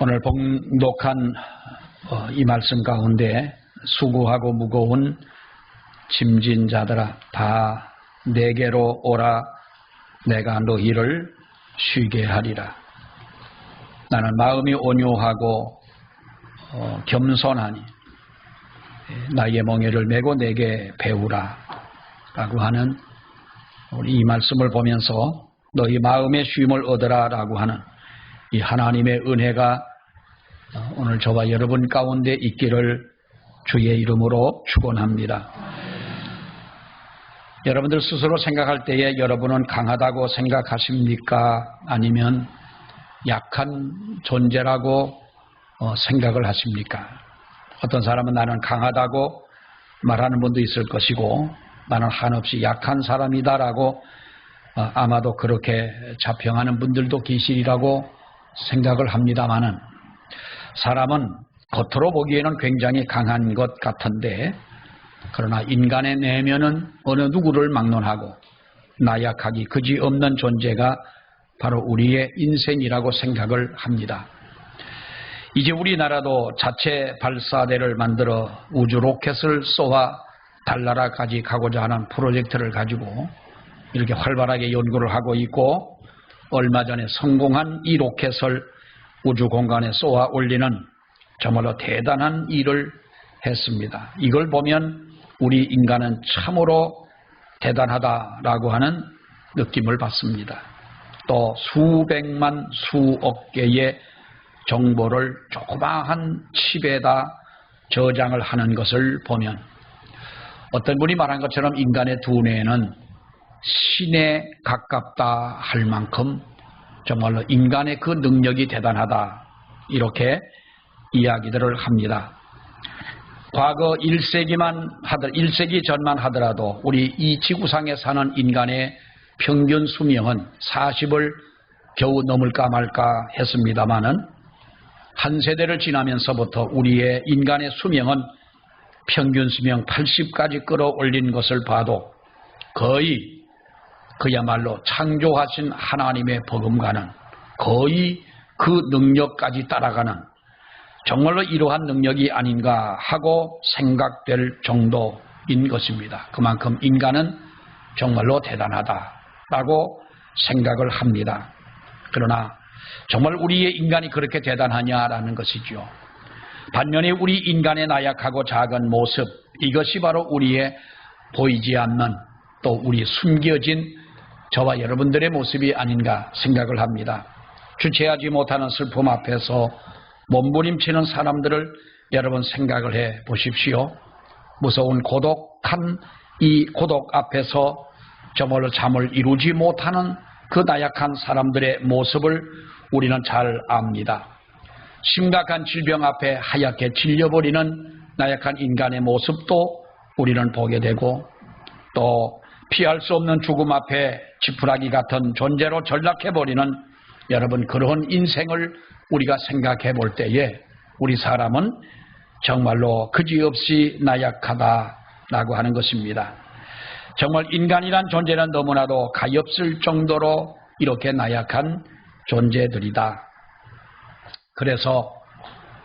오늘 봉독한 이 말씀 가운데 수고하고 무거운 짐진 자들아 다 내게로 오라 내가 너희를 쉬게 하리라. 나는 마음이 온유하고 겸손하니 나의 멍에를 메고 내게 배우라 라고 하는 우리 이 말씀을 보면서 너희 마음의 쉼을 얻으라 라고 하는 이 하나님의 은혜가 오늘 저와 여러분 가운데 있기를 주의 이름으로 축원합니다. 여러분들 스스로 생각할 때에 여러분은 강하다고 생각하십니까? 아니면 약한 존재라고 생각을 하십니까? 어떤 사람은 나는 강하다고 말하는 분도 있을 것이고 나는 한없이 약한 사람이다라고 아마도 그렇게 자평하는 분들도 계시리라고 생각을 합니다마는 사람은 겉으로 보기에는 굉장히 강한 것 같은데 그러나 인간의 내면은 어느 누구를 막론하고 나약하기 그지없는 존재가 바로 우리의 인생이라고 생각을 합니다. 이제 우리나라도 자체 발사대를 만들어 우주 로켓을 쏘아 달나라까지 가고자 하는 프로젝트를 가지고 이렇게 활발하게 연구를 하고 있고 얼마 전에 성공한 이 로켓을 우주 공간에 쏘아 올리는 정말로 대단한 일을 했습니다. 이걸 보면 우리 인간은 참으로 대단하다라고 하는 느낌을 받습니다. 또 수백만 수억 개의 정보를 조그마한 칩에다 저장을 하는 것을 보면 어떤 분이 말한 것처럼 인간의 두뇌는 신에 가깝다 할 만큼 정말로 인간의 그 능력이 대단하다 이렇게 이야기들을 합니다. 과거 1세기 전만 하더라도 우리 이 지구상에 사는 인간의 평균 수명은 40을 겨우 넘을까 말까 했습니다마는 한 세대를 지나면서부터 우리의 인간의 수명은 평균 수명 80까지 끌어올린 것을 봐도 거의 그야말로 창조하신 하나님의 버금가는 거의 그 능력까지 따라가는 정말로 이러한 능력이 아닌가 하고 생각될 정도인 것입니다. 그만큼 인간은 정말로 대단하다라고 생각을 합니다. 그러나 정말 우리의 인간이 그렇게 대단하냐라는 것이죠. 반면에 우리 인간의 나약하고 작은 모습 이것이 바로 우리의 보이지 않는 또 우리 숨겨진 저와 여러분들의 모습이 아닌가 생각을 합니다. 주체하지 못하는 슬픔 앞에서 몸부림치는 사람들을 여러분 생각을 해 보십시오. 무서운 고독한 이 고독 앞에서 정말로 잠을 이루지 못하는 그 나약한 사람들의 모습을 우리는 잘 압니다. 심각한 질병 앞에 하얗게 질려버리는 나약한 인간의 모습도 우리는 보게 되고 또 피할 수 없는 죽음 앞에 지푸라기 같은 존재로 전락해버리는 여러분 그런 인생을 우리가 생각해 볼 때에 우리 사람은 정말로 그지없이 나약하다라고 하는 것입니다. 정말 인간이란 존재는 너무나도 가엾을 정도로 이렇게 나약한 존재들이다. 그래서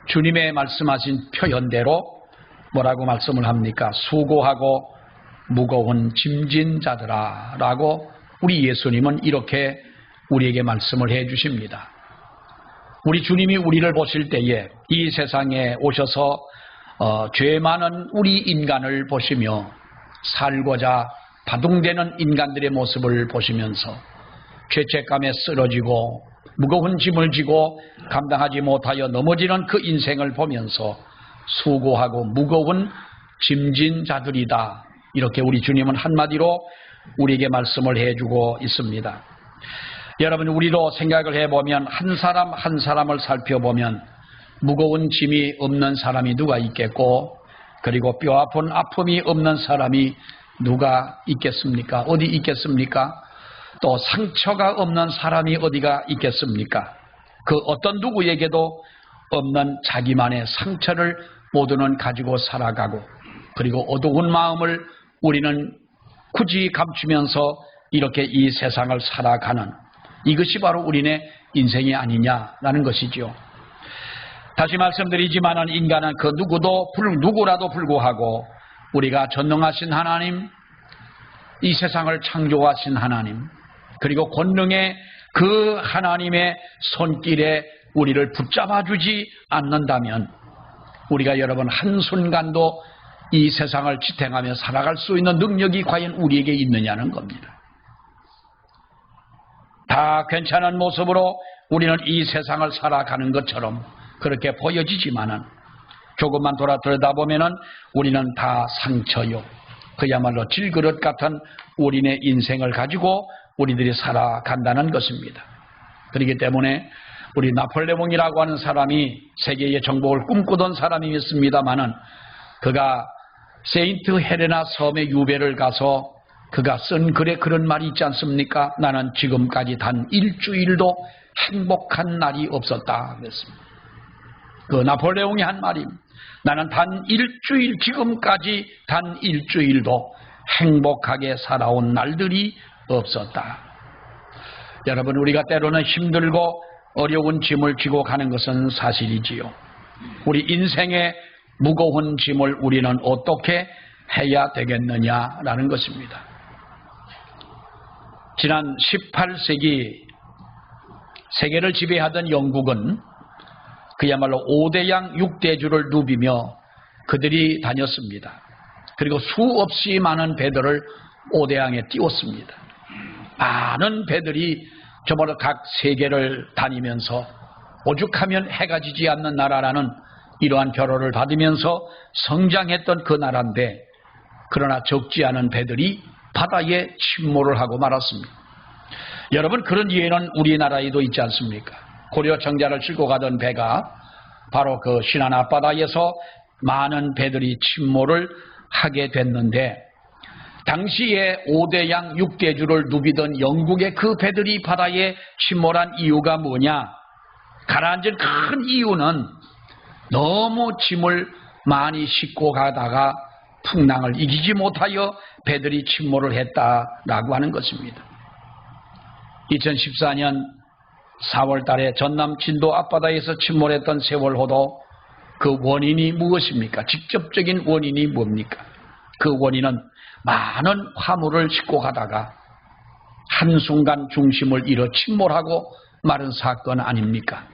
주님의 말씀하신 표현대로 뭐라고 말씀을 합니까? 수고하고 무거운 짐진 자들아 라고 우리 예수님은 이렇게 우리에게 말씀을 해 주십니다. 우리 주님이 우리를 보실 때에 이 세상에 오셔서 죄 많은 우리 인간을 보시며 살고자 바둥대는 인간들의 모습을 보시면서 죄책감에 쓰러지고 무거운 짐을 지고 감당하지 못하여 넘어지는 그 인생을 보면서 수고하고 무거운 짐진 자들이다. 이렇게 우리 주님은 한마디로 우리에게 말씀을 해주고 있습니다. 여러분 우리로 생각을 해보면 한 사람 한 사람을 살펴보면 무거운 짐이 없는 사람이 누가 있겠고 그리고 뼈아픈 아픔이 없는 사람이 누가 있겠습니까? 어디 있겠습니까? 또 상처가 없는 사람이 어디가 있겠습니까? 그 어떤 누구에게도 없는 자기만의 상처를 모두는 가지고 살아가고 그리고 어두운 마음을 우리는 굳이 감추면서 이렇게 이 세상을 살아가는 이것이 바로 우리네 인생이 아니냐라는 것이죠. 다시 말씀드리지만은 인간은 그 누구라도 불구하고 우리가 전능하신 하나님, 이 세상을 창조하신 하나님, 그리고 권능의 그 하나님의 손길에 우리를 붙잡아 주지 않는다면 우리가 여러분 한순간도 이 세상을 지탱하며 살아갈 수 있는 능력이 과연 우리에게 있느냐는 겁니다. 다 괜찮은 모습으로 우리는 이 세상을 살아가는 것처럼 그렇게 보여지지만은 조금만 들여다보면은 우리는 다 상처요, 그야말로 질그릇 같은 우리네 인생을 가지고 우리들이 살아간다는 것입니다. 그렇기 때문에 우리 나폴레옹이라고 하는 사람이 세계의 정복을 꿈꾸던 사람이었습니다마는 그가 세인트 헬레나 섬의 유배를 가서 그가 쓴 글에 그런 말이 있지 않습니까? 나는 지금까지 단 일주일도 행복한 날이 없었다 그랬습니다. 그 나폴레옹이 한 말입니다. 나는 지금까지 단 일주일도 행복하게 살아온 날들이 없었다. 여러분, 우리가 때로는 힘들고 어려운 짐을 지고 가는 것은 사실이지요. 우리 인생의 무거운 짐을 우리는 어떻게 해야 되겠느냐라는 것입니다. 지난 18세기 세계를 지배하던 영국은 그야말로 5대양 6대주를 누비며 그들이 다녔습니다. 그리고 수없이 많은 배들을 5대양에 띄웠습니다. 많은 배들이 저번에 각 세계를 다니면서 오죽하면 해가 지지 않는 나라라는 이러한 결호를 받으면서 성장했던 그 나라인데, 그러나 적지 않은 배들이 바다에 침몰을 하고 말았습니다. 여러분, 그런 예는 우리나라에도 있지 않습니까? 고려 정자를 싣고 가던 배가 바로 그 신안 앞바다에서 많은 배들이 침몰을 하게 됐는데, 당시에 5대양 6대주를 누비던 영국의 그 배들이 바다에 침몰한 이유가 뭐냐? 가라앉은 큰 이유는 너무 짐을 많이 싣고 가다가 풍랑을 이기지 못하여 배들이 침몰을 했다라고 하는 것입니다. 2014년 4월 달에 전남 진도 앞바다에서 침몰했던 세월호도 그 원인이 무엇입니까? 직접적인 원인이 뭡니까? 그 원인은 많은 화물을 싣고 가다가 한순간 중심을 잃어 침몰하고 마른 사건 아닙니까?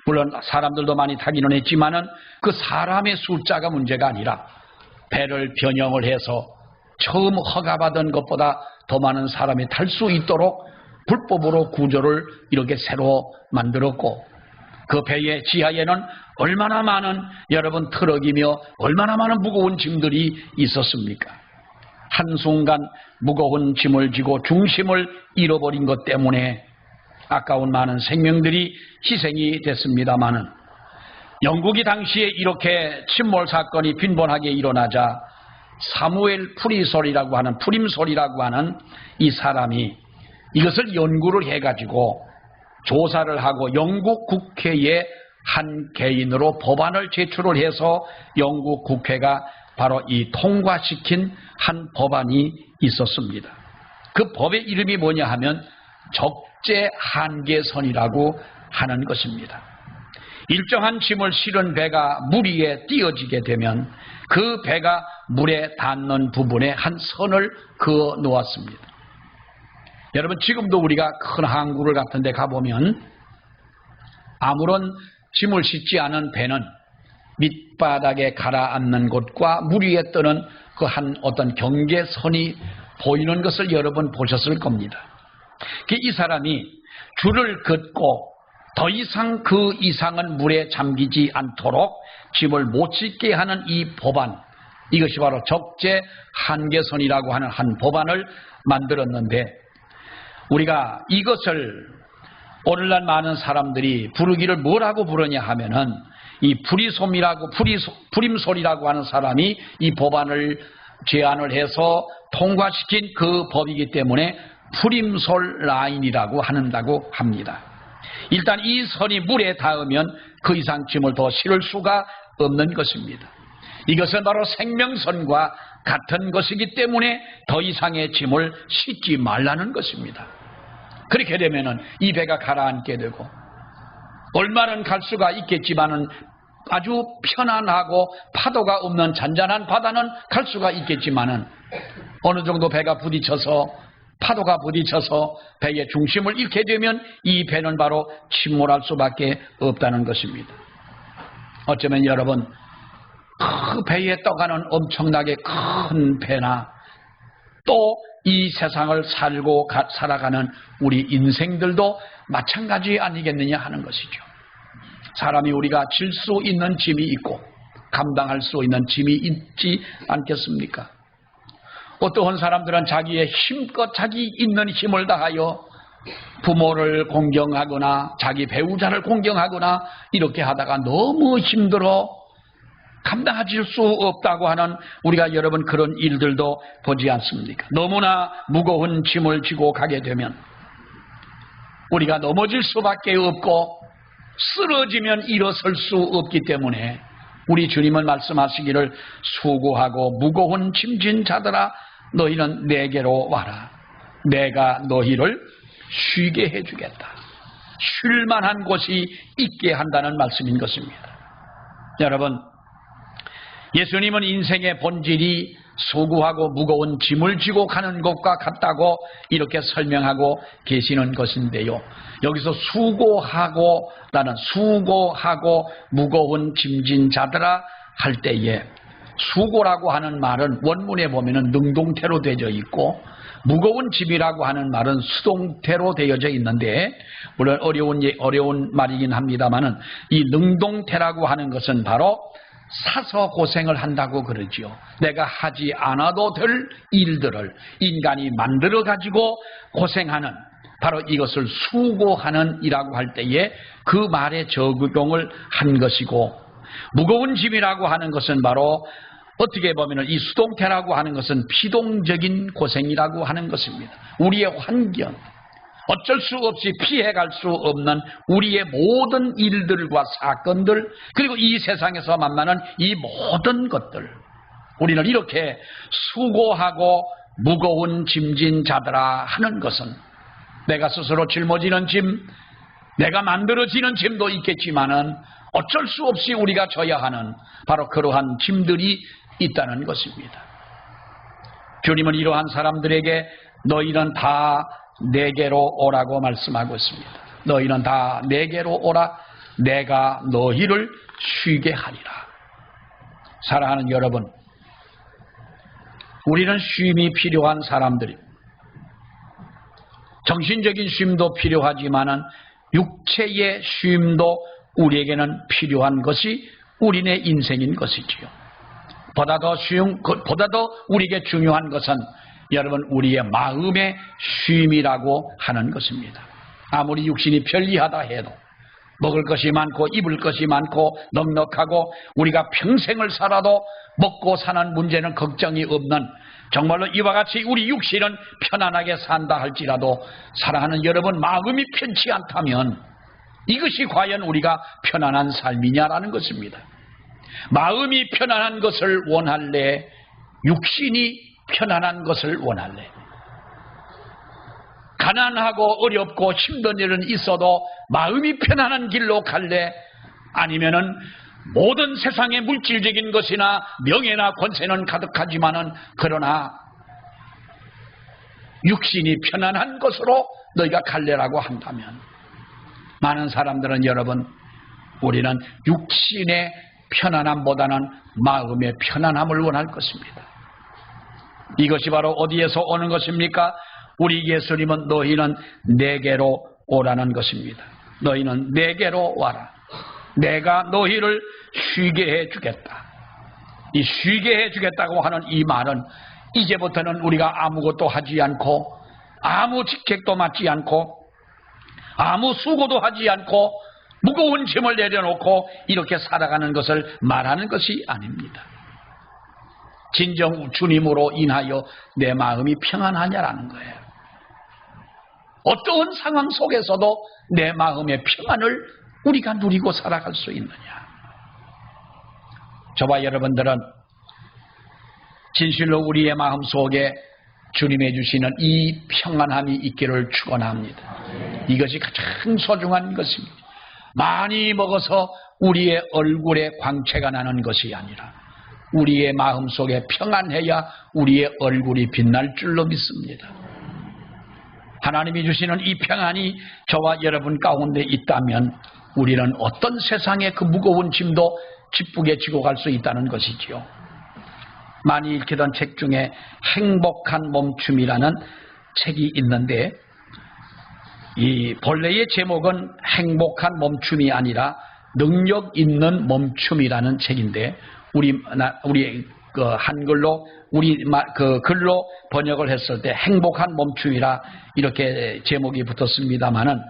물론 사람들도 많이 타기는 했지만은 그 사람의 숫자가 문제가 아니라 배를 변형을 해서 처음 허가받은 것보다 더 많은 사람이 탈 수 있도록 불법으로 구조를 이렇게 새로 만들었고, 그 배의 지하에는 얼마나 많은 여러분 트럭이며 얼마나 많은 무거운 짐들이 있었습니까? 한순간 무거운 짐을 지고 중심을 잃어버린 것 때문에 아까운 많은 생명들이 희생이 됐습니다마는, 영국이 당시에 이렇게 침몰 사건이 빈번하게 일어나자 사무엘 프림솔이라고 하는 이 사람이 이것을 연구를 해가지고 조사를 하고 영국 국회에 한 개인으로 법안을 제출을 해서 영국 국회가 바로 이 통과시킨 한 법안이 있었습니다. 그 법의 이름이 뭐냐 하면 적재 한계선이라고 하는 것입니다. 일정한 짐을 실은 배가 물 위에 띄어지게 되면 그 배가 물에 닿는 부분에 한 선을 그어 놓았습니다. 여러분, 지금도 우리가 큰 항구를 같은 데 가보면 아무런 짐을 싣지 않은 배는 밑바닥에 가라앉는 곳과 물 위에 떠는 그 한 어떤 경계선이 보이는 것을 여러분 보셨을 겁니다. 이 사람이 줄을 긋고 더 이상 그 이상은 물에 잠기지 않도록 짐을 못 싣게 하는 이 법안, 이것이 바로 적재 한계선이라고 하는 한 법안을 만들었는데, 우리가 이것을 오늘날 많은 사람들이 부르기를 뭐라고 부르냐 하면은 이 프림솔이라고 하는 사람이 이 법안을 제안을 해서 통과시킨 그 법이기 때문에 프림솔 라인이라고 한다고 합니다. 일단 이 선이 물에 닿으면 그 이상 짐을 더 실을 수가 없는 것입니다. 이것은 바로 생명선과 같은 것이기 때문에 더 이상의 짐을 싣지 말라는 것입니다. 그렇게 되면은 이 배가 가라앉게 되고 얼마는 갈 수가 있겠지만은 아주 편안하고 파도가 없는 잔잔한 바다는 갈 수가 있겠지만은 어느 정도 배가 부딪혀서 파도가 부딪혀서 배의 중심을 잃게 되면 이 배는 바로 침몰할 수밖에 없다는 것입니다. 어쩌면 여러분 그 배에 떠가는 엄청나게 큰 배나 또 이 세상을 살아가는 우리 인생들도 마찬가지 아니겠느냐 하는 것이죠. 사람이 우리가 질 수 있는 짐이 있고 감당할 수 있는 짐이 있지 않겠습니까? 어떠한 사람들은 자기의 힘껏 자기 있는 힘을 다하여 부모를 공경하거나 자기 배우자를 공경하거나 이렇게 하다가 너무 힘들어 감당하실 수 없다고 하는 우리가 여러분 그런 일들도 보지 않습니까? 너무나 무거운 짐을 지고 가게 되면 우리가 넘어질 수밖에 없고 쓰러지면 일어설 수 없기 때문에 우리 주님은 말씀하시기를 수고하고 무거운 짐진 자들아 너희는 내게로 와라. 내가 너희를 쉬게 해주겠다. 쉴만한 곳이 있게 한다는 말씀인 것입니다. 여러분, 예수님은 인생의 본질이 수고하고 무거운 짐을 지고 가는 것과 같다고 이렇게 설명하고 계시는 것인데요. 여기서 수고하고라는 수고하고 무거운 짐진 자들아 할 때에 수고라고 하는 말은 원문에 보면은 능동태로 되어져 있고 무거운 짐이라고 하는 말은 수동태로 되어져 있는데 물론 어려운 말이긴 합니다만은 이 능동태라고 하는 것은 바로 사서 고생을 한다고 그러지요. 내가 하지 않아도 될 일들을 인간이 만들어 가지고 고생하는 바로 이것을 수고하는 이라고 할 때에 그 말에 적용을 한 것이고 무거운 짐이라고 하는 것은 바로 어떻게 보면 이 수동태라고 하는 것은 피동적인 고생이라고 하는 것입니다. 우리의 환경, 어쩔 수 없이 피해갈 수 없는 우리의 모든 일들과 사건들 그리고 이 세상에서 만나는 이 모든 것들 우리는 이렇게 수고하고 무거운 짐진 자들아 하는 것은 내가 스스로 짊어지는 짐, 내가 만들어지는 짐도 있겠지만은 어쩔 수 없이 우리가 져야 하는 바로 그러한 짐들이 있다는 것입니다. 주님은 이러한 사람들에게 너희는 다 내게로 오라고 말씀하고 있습니다. 너희는 다 내게로 오라. 내가 너희를 쉬게 하리라. 사랑하는 여러분, 우리는 쉼이 필요한 사람들입니다. 정신적인 쉼도 필요하지만은 육체의 쉼도 우리에게는 필요한 것이 우리네 인생인 것이지요. 보다 더 우리에게 중요한 것은 여러분 우리의 마음의 쉼이라고 하는 것입니다. 아무리 육신이 편리하다 해도 먹을 것이 많고 입을 것이 많고 넉넉하고 우리가 평생을 살아도 먹고 사는 문제는 걱정이 없는 정말로 이와 같이 우리 육신은 편안하게 산다 할지라도 사랑하는 여러분 마음이 편치 않다면 이것이 과연 우리가 편안한 삶이냐라는 것입니다. 마음이 편안한 것을 원할래? 육신이 편안한 것을 원할래? 가난하고 어렵고 힘든 일은 있어도 마음이 편안한 길로 갈래? 아니면은 모든 세상의 물질적인 것이나 명예나 권세는 가득하지만은 그러나 육신이 편안한 것으로 너희가 갈래라고 한다면 많은 사람들은 여러분 우리는 육신의 편안함보다는 마음의 편안함을 원할 것입니다. 이것이 바로 어디에서 오는 것입니까? 우리 예수님은 너희는 내게로 오라는 것입니다. 너희는 내게로 와라. 내가 너희를 쉬게 해주겠다. 이 쉬게 해주겠다고 하는 이 말은 이제부터는 우리가 아무것도 하지 않고 아무 직책도 맡지 않고 아무 수고도 하지 않고 무거운 짐을 내려놓고 이렇게 살아가는 것을 말하는 것이 아닙니다. 진정 주님으로 인하여 내 마음이 평안하냐라는 거예요. 어떠한 상황 속에서도 내 마음의 평안을 우리가 누리고 살아갈 수 있느냐. 저와 여러분들은 진실로 우리의 마음 속에 주님이 주시는 이 평안함이 있기를 축원합니다. 이것이 가장 소중한 것입니다. 많이 먹어서 우리의 얼굴에 광채가 나는 것이 아니라 우리의 마음속에 평안해야 우리의 얼굴이 빛날 줄로 믿습니다. 하나님이 주시는 이 평안이 저와 여러분 가운데 있다면 우리는 어떤 세상의 그 무거운 짐도 기쁘게 지고 갈 수 있다는 것이지요. 많이 읽히던 책 중에 행복한 멈춤이라는 책이 있는데 이 본래의 제목은 행복한 멈춤이 아니라 능력 있는 멈춤이라는 책인데 우리 그 한글로 우리 그 글로 번역을 했을 때 행복한 멈춤이라 이렇게 제목이 붙었습니다마는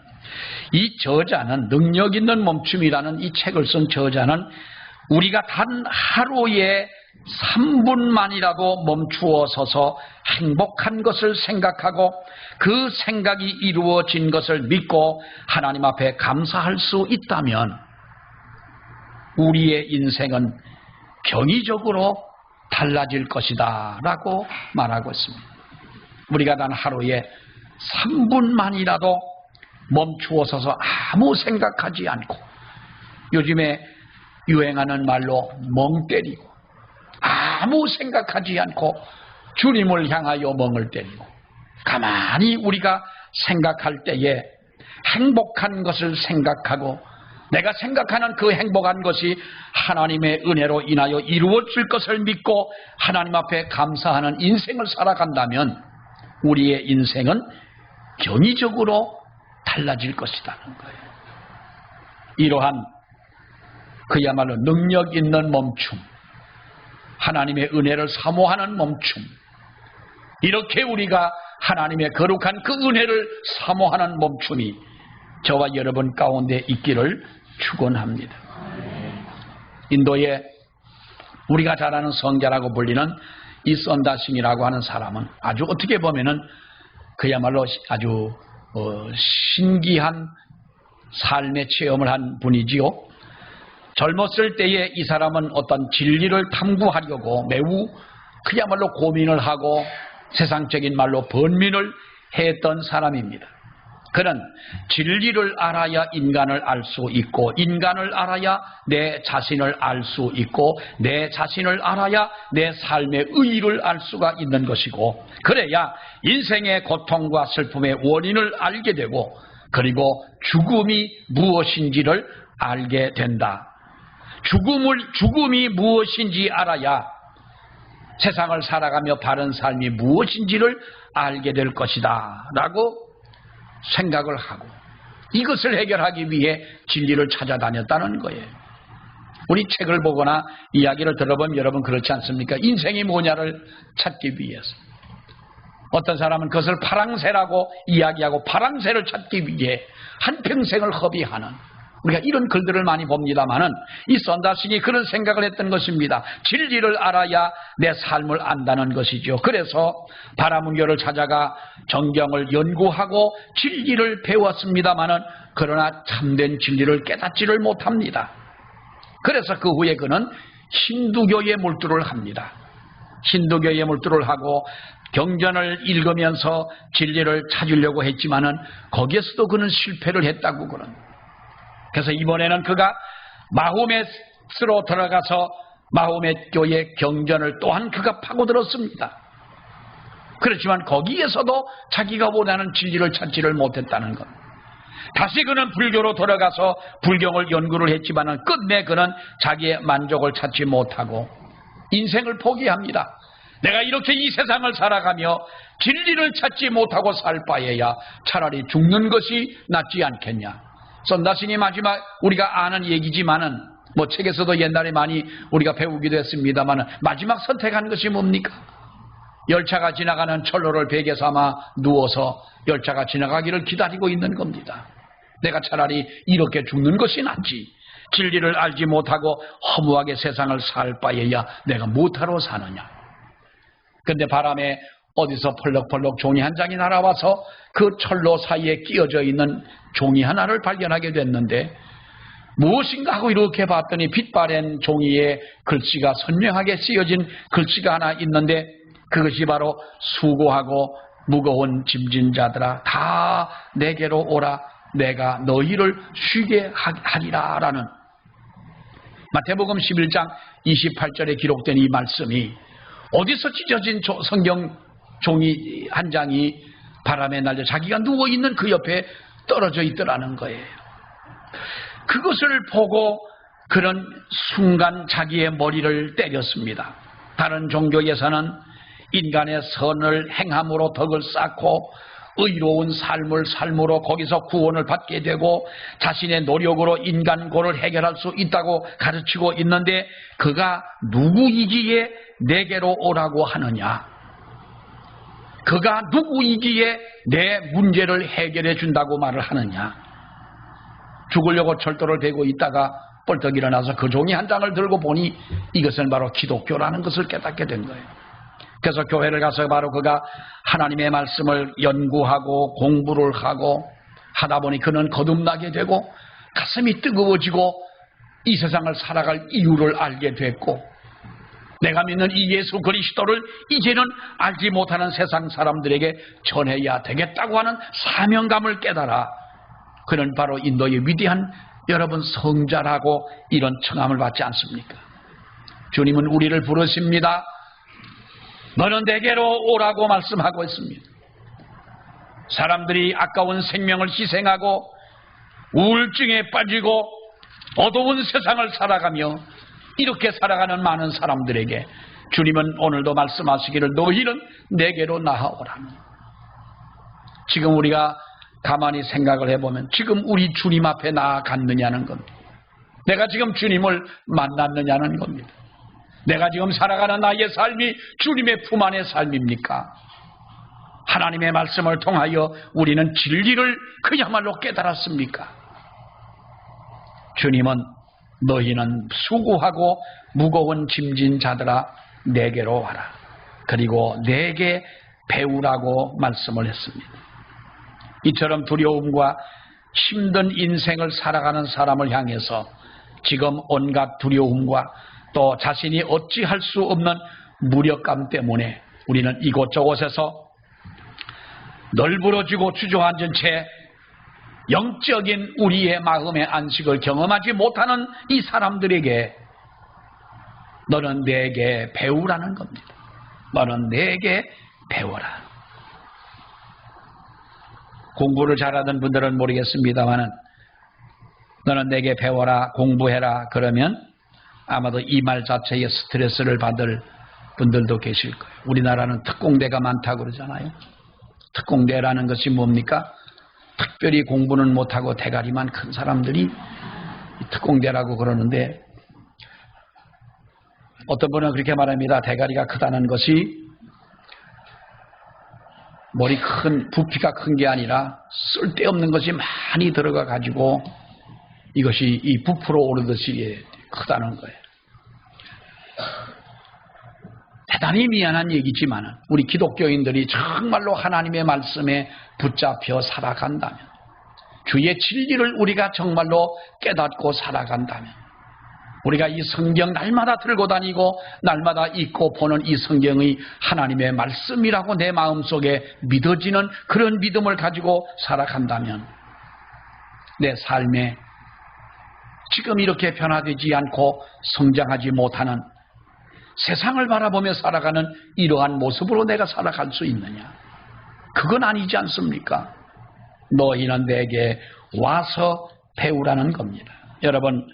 이 저자는 능력 있는 멈춤이라는 이 책을 쓴 저자는 우리가 단 하루에 3분만이라도 멈추어 서서 행복한 것을 생각하고 그 생각이 이루어진 것을 믿고 하나님 앞에 감사할 수 있다면 우리의 인생은 경이적으로 달라질 것이다 라고 말하고 있습니다. 우리가 단 하루에 3분만이라도 멈추어 서서 아무 생각하지 않고 요즘에 유행하는 말로 멍 때리고 아무 생각하지 않고 주님을 향하여 멍을 때리고 가만히 우리가 생각할 때에 행복한 것을 생각하고 내가 생각하는 그 행복한 것이 하나님의 은혜로 인하여 이루어질 것을 믿고 하나님 앞에 감사하는 인생을 살아간다면 우리의 인생은 경이적으로 달라질 것이라는 거예요. 이러한 그야말로 능력 있는 멈춤, 하나님의 은혜를 사모하는 멈춤, 이렇게 우리가 하나님의 거룩한 그 은혜를 사모하는 멈춤이 저와 여러분 가운데 있기를 축원합니다. 인도에 우리가 잘 아는 성자라고 불리는 이 선다싱이라고 하는 사람은 아주 어떻게 보면은 그야말로 아주 신기한 삶의 체험을 한 분이지요. 젊었을 때에 이 사람은 어떤 진리를 탐구하려고 매우 그야말로 고민을 하고 세상적인 말로 번민을 했던 사람입니다. 그는 진리를 알아야 인간을 알 수 있고 인간을 알아야 내 자신을 알 수 있고 내 자신을 알아야 내 삶의 의의를 알 수가 있는 것이고 그래야 인생의 고통과 슬픔의 원인을 알게 되고 그리고 죽음이 무엇인지를 알게 된다. 죽음이 무엇인지 알아야 세상을 살아가며 바른 삶이 무엇인지를 알게 될 것이다 라고 생각을 하고 이것을 해결하기 위해 진리를 찾아다녔다는 거예요. 우리 책을 보거나 이야기를 들어보면 여러분 그렇지 않습니까? 인생이 뭐냐를 찾기 위해서 어떤 사람은 그것을 파랑새라고 이야기하고 파랑새를 찾기 위해 한평생을 허비하는 우리가 이런 글들을 많이 봅니다마는 이 선다싱이 그런 생각을 했던 것입니다. 진리를 알아야 내 삶을 안다는 것이죠. 그래서 바라문교를 찾아가 정경을 연구하고 진리를 배웠습니다마는 그러나 참된 진리를 깨닫지를 못합니다. 그래서 그 후에 그는 힌두교에 몰두를 합니다. 힌두교에 몰두를 하고 경전을 읽으면서 진리를 찾으려고 했지만은 거기에서도 그는 실패를 했다고 그런. 그래서 이번에는 그가 마호메트로 들어가서 마호메트 교의 경전을 또한 그가 파고들었습니다. 그렇지만 거기에서도 자기가 원하는 진리를 찾지를 못했다는 것. 다시 그는 불교로 들어가서 불경을 연구를 했지만은 끝내 그는 자기의 만족을 찾지 못하고 인생을 포기합니다. 내가 이렇게 이 세상을 살아가며 진리를 찾지 못하고 살 바에야 차라리 죽는 것이 낫지 않겠냐. 선다싱이 마지막 우리가 아는 얘기지만은 뭐 책에서도 옛날에 많이 우리가 배우기도 했습니다만은 마지막 선택한 것이 뭡니까? 열차가 지나가는 철로를 베개 삼아 누워서 열차가 지나가기를 기다리고 있는 겁니다. 내가 차라리 이렇게 죽는 것이 낫지. 진리를 알지 못하고 허무하게 세상을 살 바에야 내가 무엇하러 사느냐. 근데 바람에 어디서 펄럭펄럭 종이 한 장이 날아와서 그 철로 사이에 끼어져 있는 종이 하나를 발견하게 됐는데 무엇인가 하고 이렇게 봤더니 빛바랜 종이에 글씨가 선명하게 쓰여진 글씨가 하나 있는데 그것이 바로 수고하고 무거운 짐진 자들아 다 내게로 오라 내가 너희를 쉬게 하리라 라는 마태복음 11장 28절에 기록된 이 말씀이 어디서 찢어진 성경 종이 한 장이 바람에 날려 자기가 누워있는 그 옆에 떨어져 있더라는 거예요. 그것을 보고 그런 순간 자기의 머리를 때렸습니다. 다른 종교에서는 인간의 선을 행함으로 덕을 쌓고 의로운 삶을 삶으로 거기서 구원을 받게 되고 자신의 노력으로 인간고를 해결할 수 있다고 가르치고 있는데 그가 누구이기에 내게로 오라고 하느냐? 그가 누구이기에 내 문제를 해결해 준다고 말을 하느냐? 죽으려고 철도를 대고 있다가 벌떡 일어나서 그 종이 한 장을 들고 보니 이것은 바로 기독교라는 것을 깨닫게 된 거예요. 그래서 교회를 가서 바로 그가 하나님의 말씀을 연구하고 공부를 하고 하다 보니 그는 거듭나게 되고 가슴이 뜨거워지고 이 세상을 살아갈 이유를 알게 됐고 내가 믿는 이 예수 그리스도를 이제는 알지 못하는 세상 사람들에게 전해야 되겠다고 하는 사명감을 깨달아 그는 바로 인도의 위대한 여러분 성자라고 이런 청함을 받지 않습니까? 주님은 우리를 부르십니다. 너는 내게로 오라고 말씀하고 있습니다. 사람들이 아까운 생명을 희생하고 우울증에 빠지고 어두운 세상을 살아가며 이렇게 살아가는 많은 사람들에게 주님은 오늘도 말씀하시기를 너희는 내게로 나아오라. 지금 우리가 가만히 생각을 해보면 지금 우리 주님 앞에 나아갔느냐는 겁니다. 내가 지금 주님을 만났느냐는 겁니다. 내가 지금 살아가는 나의 삶이 주님의 품 안의 삶입니까? 하나님의 말씀을 통하여 우리는 진리를 그야말로 깨달았습니까? 주님은 너희는 수고하고 무거운 짐진 자들아 내게로 와라. 그리고 내게 배우라고 말씀을 했습니다. 이처럼 두려움과 힘든 인생을 살아가는 사람을 향해서 지금 온갖 두려움과 또 자신이 어찌할 수 없는 무력감 때문에 우리는 이곳저곳에서 널브러지고 주저앉은 채 영적인 우리의 마음의 안식을 경험하지 못하는 이 사람들에게 너는 내게 배우라는 겁니다. 너는 내게 배워라. 공부를 잘하던 분들은 모르겠습니다만은 너는 내게 배워라, 공부해라 그러면 아마도 이 말 자체에 스트레스를 받을 분들도 계실 거예요. 우리나라는 특공대가 많다고 그러잖아요. 특공대라는 것이 뭡니까? 특별히 공부는 못하고 대가리만 큰 사람들이 특공대라고 그러는데 어떤 분은 그렇게 말합니다. 대가리가 크다는 것이 머리 큰 부피가 큰 게 아니라 쓸데없는 것이 많이 들어가 가지고 이것이 이 부풀어 오르듯이 크다는 거예요. 대단히 미안한 얘기지만 우리 기독교인들이 정말로 하나님의 말씀에 붙잡혀 살아간다면 주의 진리를 우리가 정말로 깨닫고 살아간다면 우리가 이 성경 날마다 들고 다니고 날마다 읽고 보는 이 성경의 하나님의 말씀이라고 내 마음속에 믿어지는 그런 믿음을 가지고 살아간다면 내 삶에 지금 이렇게 변화되지 않고 성장하지 못하는 세상을 바라보며 살아가는 이러한 모습으로 내가 살아갈 수 있느냐? 그건 아니지 않습니까? 너희는 내게 와서 배우라는 겁니다. 여러분,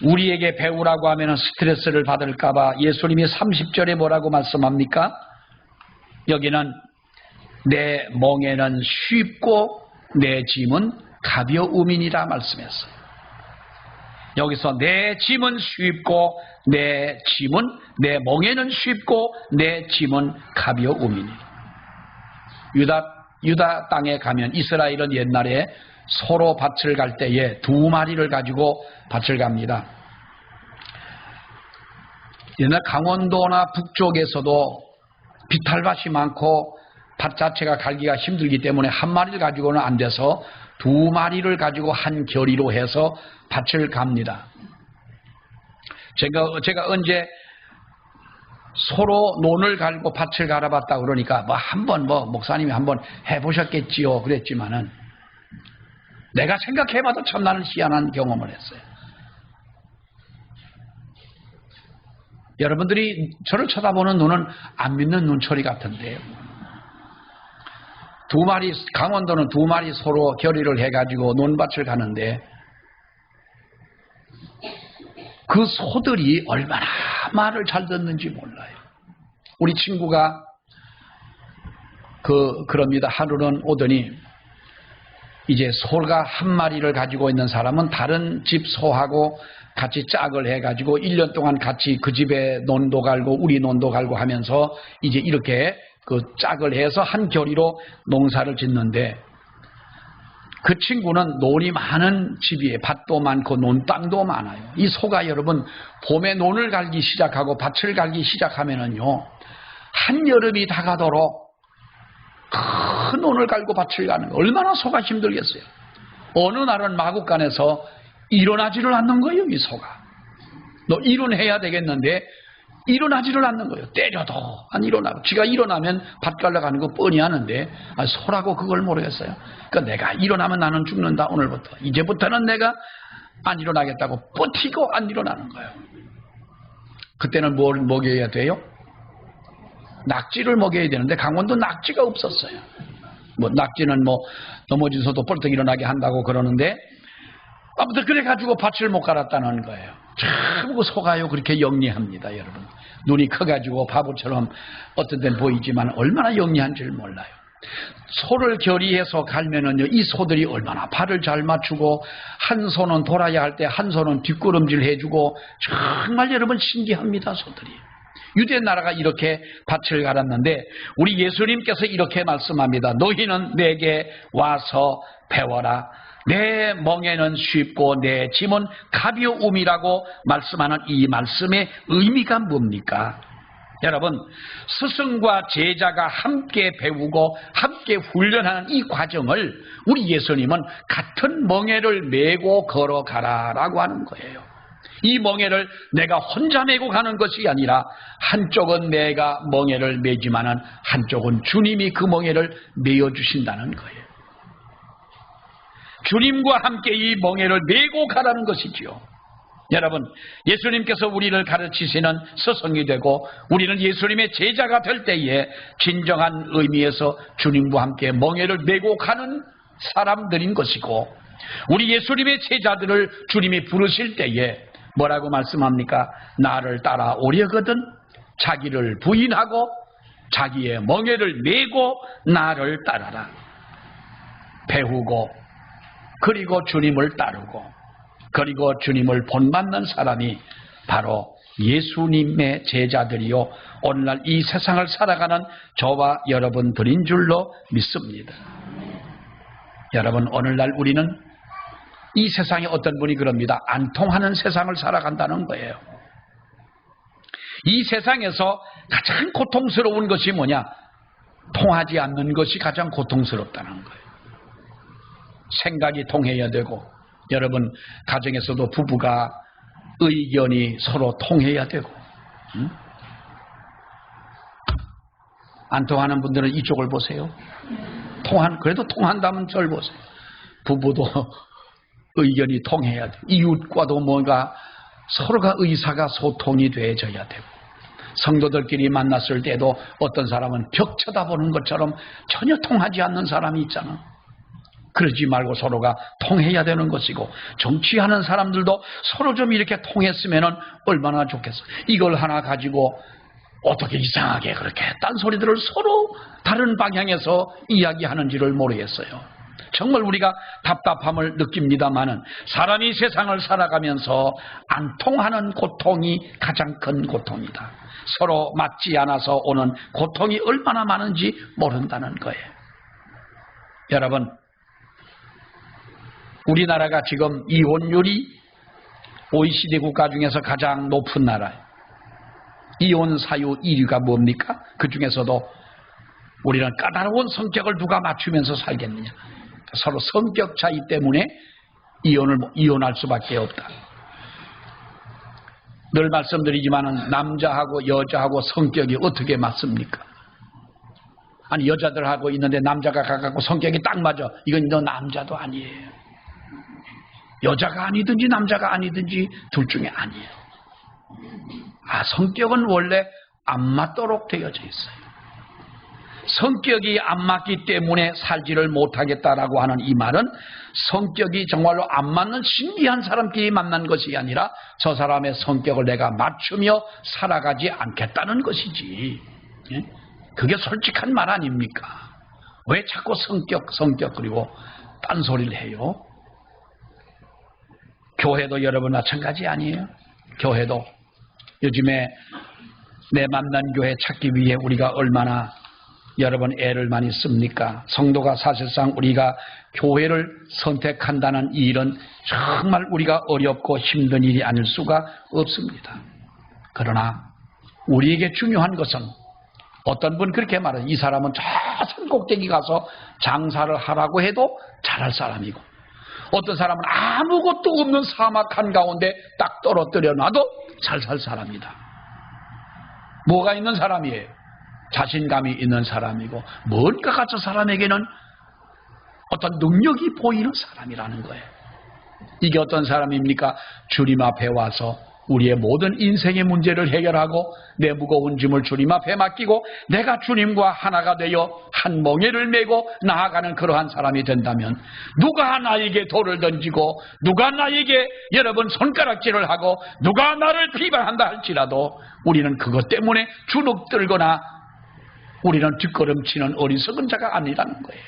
우리에게 배우라고 하면 스트레스를 받을까봐 예수님이 30절에 뭐라고 말씀합니까? 여기는 내 멍에는 쉽고 내 짐은 가벼움이니라 말씀했어요. 여기서 내 짐은 쉽고 내 멍에는 쉽고 내 짐은 가벼움이니. 유다 땅에 가면 이스라엘은 옛날에 서로 밭을 갈 때에 2마리를 가지고 밭을 갑니다. 옛날 강원도나 북쪽에서도 비탈밭이 많고 밭 자체가 갈기가 힘들기 때문에 1마리를 가지고는 안 돼서 2마리를 가지고 한 결의로 해서 밭을 갑니다. 제가 언제 서로 논을 갈고 밭을 갈아봤다 그러니까 목사님이 한번 해보셨겠지요 그랬지만은 내가 생각해봐도 참 나는 희한한 경험을 했어요. 여러분들이 저를 쳐다보는 눈은 안 믿는 눈초리 같은데요. 강원도는 두 마리 서로 결의를 해가지고 논밭을 가는데 그 소들이 얼마나 말을 잘 듣는지 몰라요. 우리 친구가 그럽니다. 하루는 오더니 이제 소가 한 마리를 가지고 있는 사람은 다른 집 소하고 같이 짝을 해가지고 1년 동안 같이 그 집에 논도 갈고 우리 논도 갈고 하면서 이제 이렇게 그 짝을 해서 한 결의로 농사를 짓는데 그 친구는 논이 많은 집이에요. 밭도 많고 논 땅도 많아요. 이 소가 여러분 봄에 논을 갈기 시작하고 밭을 갈기 시작하면은요 한여름이 다가도록 큰 논을 갈고 밭을 가는 거 얼마나 소가 힘들겠어요. 어느 날은 마구간에서 일어나지를 않는 거예요. 이 소가 너 일어나야 되겠는데 일어나지를 않는 거예요. 때려도 안 일어나고 지가 일어나면 밭 갈러 가는 거 뻔히 아는데 소라고 그걸 모르겠어요. 그러니까 내가 일어나면 나는 죽는다. 오늘부터 이제부터는 내가 안 일어나겠다고 버티고 안 일어나는 거예요. 그때는 뭘 먹여야 돼요? 낙지를 먹여야 되는데 강원도 낙지가 없었어요. 낙지는 넘어져서도 벌떡 일어나게 한다고 그러는데 아무튼 그래가지고 밭을 못 갈았다는 거예요. 참 그 소가요 그렇게 영리합니다. 여러분 눈이 커가지고 바보처럼 어떤 데는 보이지만 얼마나 영리한지를 몰라요. 소를 결의해서 갈면은요 이 소들이 얼마나 발을 잘 맞추고 한 손은 돌아야 할 때 한 손은 뒷걸음질 해주고 정말 여러분 신기합니다. 소들이 유대 나라가 이렇게 밭을 갈았는데 우리 예수님께서 이렇게 말씀합니다. 너희는 내게 와서 배워라. 내 멍에는 쉽고 내 짐은 가벼움이라고 말씀하는 이 말씀의 의미가 뭡니까? 여러분 스승과 제자가 함께 배우고 함께 훈련하는 이 과정을 우리 예수님은 같은 멍에를 메고 걸어가라라고 하는 거예요. 이 멍에를 내가 혼자 메고 가는 것이 아니라 한쪽은 내가 멍에를 메지만은 한쪽은 주님이 그 멍에를 메어주신다는 거예요. 주님과 함께 이 멍에를 메고 가라는 것이지요. 여러분 예수님께서 우리를 가르치시는 스승이 되고 우리는 예수님의 제자가 될 때에 진정한 의미에서 주님과 함께 멍에를 메고 가는 사람들인 것이고 우리 예수님의 제자들을 주님이 부르실 때에 뭐라고 말씀합니까? 나를 따라오려거든 자기를 부인하고 자기의 멍에를 메고 나를 따라라. 배우고 그리고 주님을 따르고 그리고 주님을 본받는 사람이 바로 예수님의 제자들이요 오늘날 이 세상을 살아가는 저와 여러분들인 줄로 믿습니다. 여러분 오늘날 우리는 이 세상에 어떤 분이 그럽니다. 안 통하는 세상을 살아간다는 거예요. 이 세상에서 가장 고통스러운 것이 뭐냐? 통하지 않는 것이 가장 고통스럽다는 거예요. 생각이 통해야 되고 여러분 가정에서도 부부가 의견이 서로 통해야 되고 안 통하는 분들은 이쪽을 보세요. 그래도 통한다면 저를 보세요. 부부도 의견이 통해야 돼요. 이웃과도 뭔가 서로가 의사가 소통이 되어져야 되고 성도들끼리 만났을 때도 어떤 사람은 벽 쳐다보는 것처럼 전혀 통하지 않는 사람이 있잖아. 그러지 말고 서로가 통해야 되는 것이고 정치하는 사람들도 서로 좀 이렇게 통했으면 얼마나 좋겠어. 이걸 하나 가지고 어떻게 이상하게 그렇게 딴소리들을 서로 다른 방향에서 이야기하는지를 모르겠어요. 정말 우리가 답답함을 느낍니다마는 사람이 세상을 살아가면서 안 통하는 고통이 가장 큰 고통이다. 서로 맞지 않아서 오는 고통이 얼마나 많은지 모른다는 거예요. 여러분 우리나라가 지금 이혼율이 OECD 국가 중에서 가장 높은 나라예요. 이혼 사유 1위가 뭡니까? 그 중에서도 우리는 까다로운 성격을 누가 맞추면서 살겠느냐. 서로 성격 차이 때문에 이혼할 수밖에 없다. 늘 말씀드리지만 남자하고 여자하고 성격이 어떻게 맞습니까? 아니 여자들하고 있는데 남자가 가갖고 성격이 딱 맞아. 이건 너 남자도 아니에요. 여자가 아니든지 남자가 아니든지 둘 중에 아니에요. 성격은 원래 안 맞도록 되어져 있어요. 성격이 안 맞기 때문에 살지를 못하겠다라고 하는 이 말은 성격이 정말로 안 맞는 신기한 사람끼리 만난 것이 아니라 저 사람의 성격을 내가 맞추며 살아가지 않겠다는 것이지. 그게 솔직한 말 아닙니까? 왜 자꾸 성격 그리고 딴소리를 해요? 교회도 여러분 마찬가지 아니에요? 교회도 요즘에 내 만난 교회 찾기 위해 우리가 얼마나 여러분 애를 많이 씁니까? 성도가 사실상 우리가 교회를 선택한다는 일은 정말 우리가 어렵고 힘든 일이 아닐 수가 없습니다. 그러나 우리에게 중요한 것은 어떤 분 그렇게 말해요. 이 사람은 저 산 꼭대기 가서 장사를 하라고 해도 잘할 사람이고, 어떤 사람은 아무것도 없는 사막 한가운데 딱 떨어뜨려 놔도 잘 살 사람이다. 뭐가 있는 사람이에요? 자신감이 있는 사람이고, 뭔가 같은 사람에게는 어떤 능력이 보이는 사람이라는 거예요. 이게 어떤 사람입니까? 주님 앞에 와서 우리의 모든 인생의 문제를 해결하고 내 무거운 짐을 주님 앞에 맡기고 내가 주님과 하나가 되어 한 멍에를 메고 나아가는 그러한 사람이 된다면, 누가 나에게 돌을 던지고 누가 나에게 여러분 손가락질을 하고 누가 나를 비방한다 할지라도 우리는 그것 때문에 주눅들거나 우리는 뒷걸음치는 어리석은 자가 아니라는 거예요.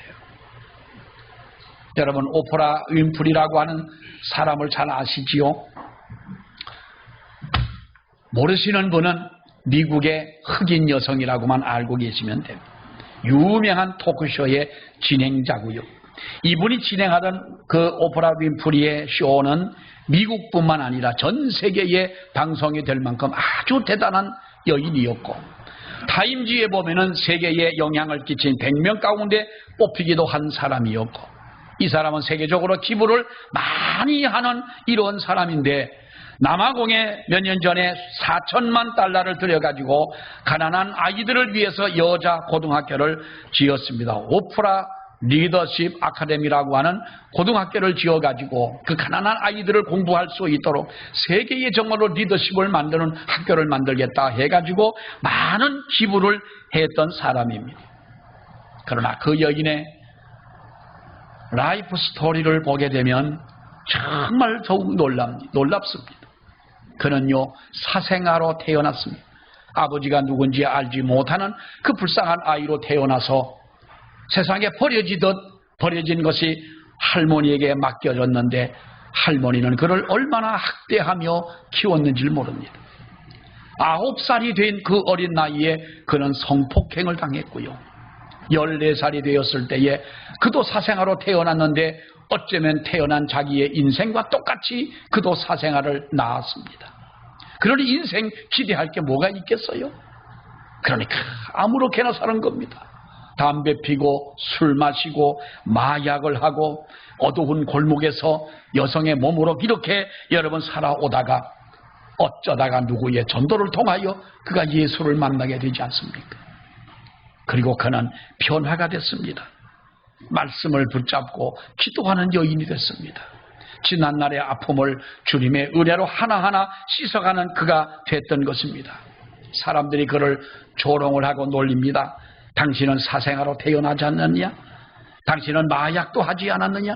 여러분, 오프라 윈프리라고 하는 사람을 잘 아시지요? 모르시는 분은 미국의 흑인 여성이라고만 알고 계시면 됩니다. 유명한 토크쇼의 진행자고요. 이분이 진행하던 그 오프라 윈프리의 쇼는 미국뿐만 아니라 전 세계에 방송이 될 만큼 아주 대단한 여인이었고, 타임지에 보면은 세계에 영향을 끼친 100명 가운데 뽑히기도 한 사람이었고, 이 사람은 세계적으로 기부를 많이 하는 이런 사람인데, 남아공에 몇 년 전에 4천만 달러를 들여가지고 가난한 아이들을 위해서 여자 고등학교를 지었습니다. 오프라 리더십 아카데미라고 하는 고등학교를 지어가지고 그 가난한 아이들을 공부할 수 있도록 세계에 정말로 리더십을 만드는 학교를 만들겠다 해가지고 많은 기부를 했던 사람입니다. 그러나 그 여인의 라이프 스토리를 보게 되면 정말 더욱 놀랍습니다. 그는요, 사생아로 태어났습니다. 아버지가 누군지 알지 못하는 그 불쌍한 아이로 태어나서 세상에 버려진 것이 할머니에게 맡겨졌는데, 할머니는 그를 얼마나 학대하며 키웠는지를 모릅니다. 9살이 된 그 어린 나이에 그는 성폭행을 당했고요. 14살이 되었을 때에 그도 사생아로 태어났는데 어쩌면 태어난 자기의 인생과 똑같이 그도 사생아를 낳았습니다. 그러니 인생 기대할 게 뭐가 있겠어요? 그러니까 아무렇게나 사는 겁니다. 담배 피고 술 마시고 마약을 하고 어두운 골목에서 여성의 몸으로 이렇게 여러분 살아오다가 어쩌다가 누구의 전도를 통하여 그가 예수를 만나게 되지 않습니까? 그리고 그는 변화가 됐습니다. 말씀을 붙잡고 기도하는 여인이 됐습니다. 지난날의 아픔을 주님의 은혜로 하나하나 씻어가는 그가 됐던 것입니다. 사람들이 그를 조롱을 하고 놀립니다. 당신은 사생아로 태어나지 않았느냐? 당신은 마약도 하지 않았느냐?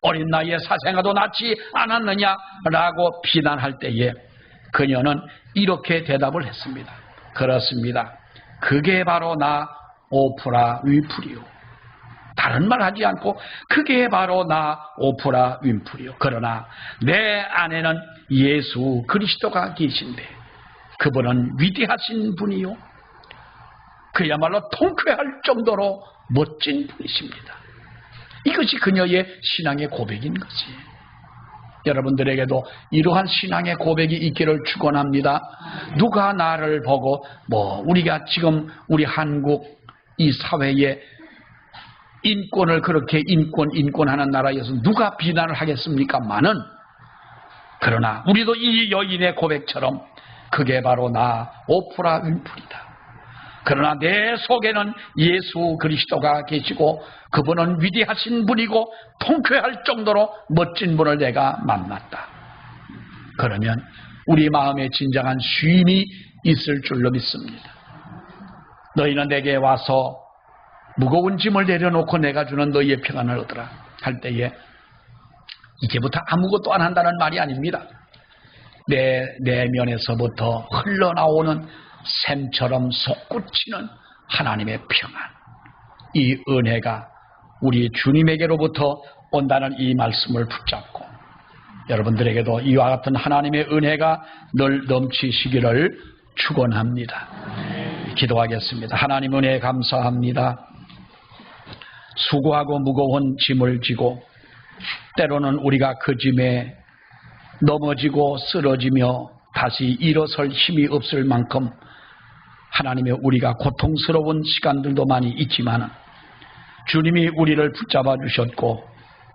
어린 나이에 사생아도 낳지 않았느냐? 라고 비난할 때에 그녀는 이렇게 대답을 했습니다. 그렇습니다. 그게 바로 나 오프라 윈프리요. 다른 말 하지 않고 그게 바로 나 오프라 윈프리요. 그러나 내 안에는 예수 그리스도가 계신데 그분은 위대하신 분이요. 그야말로 통쾌할 정도로 멋진 분이십니다. 이것이 그녀의 신앙의 고백인 것이에요. 여러분들에게도 이러한 신앙의 고백이 있기를 축원합니다. 누가 나를 보고 우리가 지금 우리 한국 이 사회에 인권을 그렇게 인권하는 나라에서 누가 비난을 하겠습니까만은, 그러나 우리도 이 여인의 고백처럼 그게 바로 나 오프라 윈프리다. 그러나 내 속에는 예수 그리스도가 계시고 그분은 위대하신 분이고 통쾌할 정도로 멋진 분을 내가 만났다. 그러면 우리 마음에 진정한 쉼이 있을 줄로 믿습니다. 너희는 내게 와서 무거운 짐을 내려놓고 내가 주는 너희의 평안을 얻으라 할 때에 이제부터 아무것도 안 한다는 말이 아닙니다. 내 내면에서부터 흘러나오는 샘처럼 솟구치는 하나님의 평안, 이 은혜가 우리 주님에게로부터 온다는 이 말씀을 붙잡고 여러분들에게도 이와 같은 하나님의 은혜가 늘 넘치시기를 축원합니다. 기도하겠습니다. 하나님 은혜에 감사합니다. 수고하고 무거운 짐을 지고 때로는 우리가 그 짐에 넘어지고 쓰러지며 다시 일어설 힘이 없을 만큼 하나님의 우리가 고통스러운 시간들도 많이 있지만 주님이 우리를 붙잡아 주셨고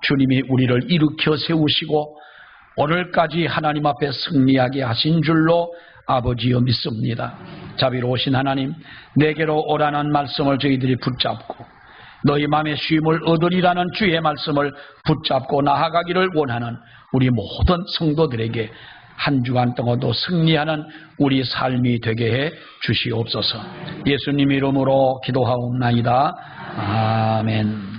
주님이 우리를 일으켜 세우시고 오늘까지 하나님 앞에 승리하게 하신 줄로 아버지여 믿습니다. 자비로우신 하나님, 내게로 오라는 말씀을 저희들이 붙잡고 너희 마음의 쉼을 얻으리라는 주의 말씀을 붙잡고 나아가기를 원하는 우리 모든 성도들에게 한 주간 동안도 승리하는 우리 삶이 되게 해 주시옵소서. 예수님 이름으로 기도하옵나이다. 아멘.